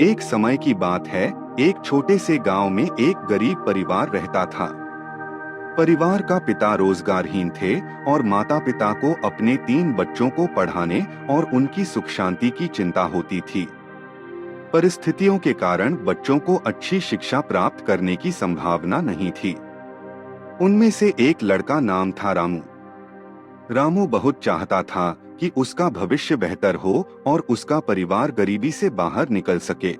एक समय की बात है, एक छोटे से गांव में एक गरीब परिवार रहता था। परिवार का पिता रोजगारहीन थे और माता पिता को अपने 3 बच्चों को पढ़ाने और उनकी सुख शांति की चिंता होती थी। परिस्थितियों के कारण बच्चों को अच्छी शिक्षा प्राप्त करने की संभावना नहीं थी। उनमें से एक लड़का नाम था रामू। रामू बहुत चाहता था कि उसका भविष्य बेहतर हो और उसका परिवार गरीबी से बाहर निकल सके।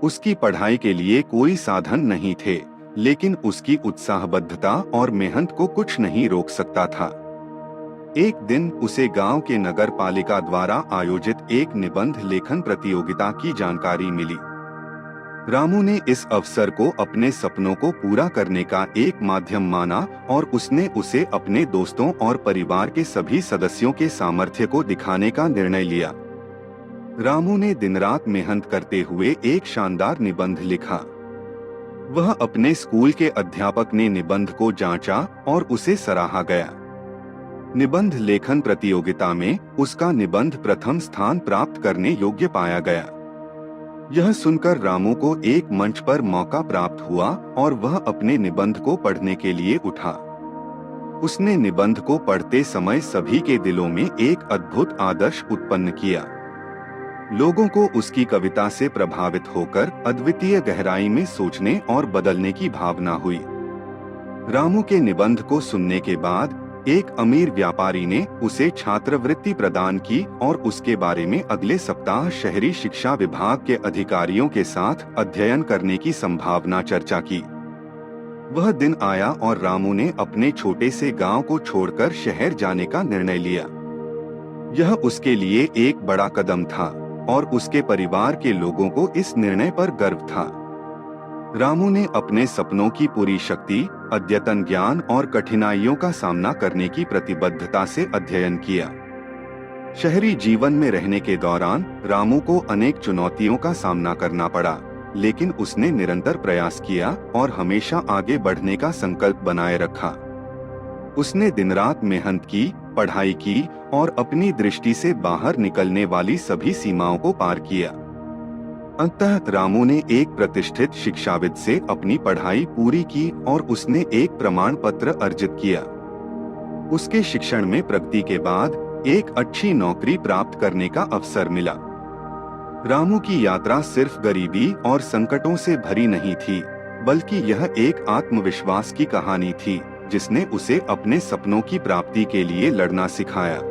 उसकी पढ़ाई के लिए कोई साधन नहीं थे, लेकिन उसकी उत्साहबद्धता और मेहनत को कुछ नहीं रोक सकता था। एक दिन उसे गांव के नगर पालिका द्वारा आयोजित एक निबंध लेखन प्रतियोगिता की जानकारी मिली। रामू ने इस अवसर को अपने सपनों को पूरा करने का एक माध्यम माना और उसने उसे अपने दोस्तों और परिवार के सभी सदस्यों के सामर्थ्य को दिखाने का निर्णय लिया। रामू ने दिन रात मेहनत करते हुए एक शानदार निबंध लिखा। वह अपने स्कूल के अध्यापक ने निबंध को जांचा और उसे सराहा गया। निबंध लेखन प्रतियोगिता में उसका निबंध प्रथम स्थान प्राप्त करने योग्य पाया गया। यह सुनकर रामू को एक मंच पर मौका प्राप्त हुआ और वह अपने निबंध को पढ़ने के लिए उठा। उसने निबंध को पढ़ते समय सभी के दिलों में एक अद्भुत आदर्श उत्पन्न किया। लोगों को उसकी कविता से प्रभावित होकर अद्वितीय गहराई में सोचने और बदलने की भावना हुई। रामू के निबंध को सुनने के बाद एक अमीर व्यापारी ने उसे छात्रवृत्ति प्रदान की और उसके बारे में अगले सप्ताह शहरी शिक्षा विभाग के अधिकारियों के साथ अध्ययन करने की संभावना चर्चा की। वह दिन आया और रामू ने अपने छोटे से गांव को छोड़कर शहर जाने का निर्णय लिया। यह उसके लिए एक बड़ा कदम था और उसके परिवार के लोगों को इस निर्णय पर गर्व था। रामू ने अपने सपनों की पूरी शक्ति, अद्यतन ज्ञान और कठिनाइयों का सामना करने की प्रतिबद्धता से अध्ययन किया। शहरी जीवन में रहने के दौरान रामू को अनेक चुनौतियों का सामना करना पड़ा, लेकिन उसने निरंतर प्रयास किया और हमेशा आगे बढ़ने का संकल्प बनाए रखा। उसने दिन रात मेहनत की, पढ़ाई की और अपनी दृष्टि से बाहर निकलने वाली सभी सीमाओं को पार किया। अंततः रामू ने एक प्रतिष्ठित शिक्षाविद से अपनी पढ़ाई पूरी की और उसने एक प्रमाण पत्र अर्जित किया। उसके शिक्षण में प्रगति के बाद एक अच्छी नौकरी प्राप्त करने का अवसर मिला। रामू की यात्रा सिर्फ गरीबी और संकटों से भरी नहीं थी, बल्कि यह एक आत्मविश्वास की कहानी थी, जिसने उसे अपने सपनों की प्राप्ति के लिए लड़ना सिखाया।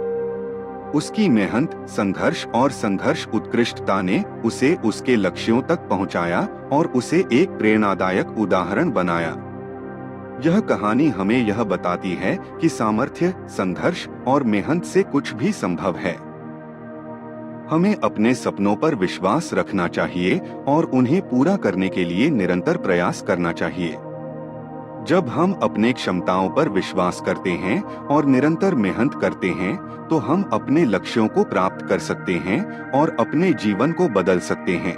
उसकी मेहनत, संघर्ष उत्कृष्टता ने उसे उसके लक्ष्यों तक पहुंचाया और उसे एक प्रेरणादायक उदाहरण बनाया। यह कहानी हमें यह बताती है कि सामर्थ्य, संघर्ष और मेहनत से कुछ भी संभव है। हमें अपने सपनों पर विश्वास रखना चाहिए और उन्हें पूरा करने के लिए निरंतर प्रयास करना चाहिए। जब हम अपने क्षमताओं पर विश्वास करते हैं और निरंतर मेहनत करते हैं, तो हम अपने लक्ष्यों को प्राप्त कर सकते हैं और अपने जीवन को बदल सकते हैं।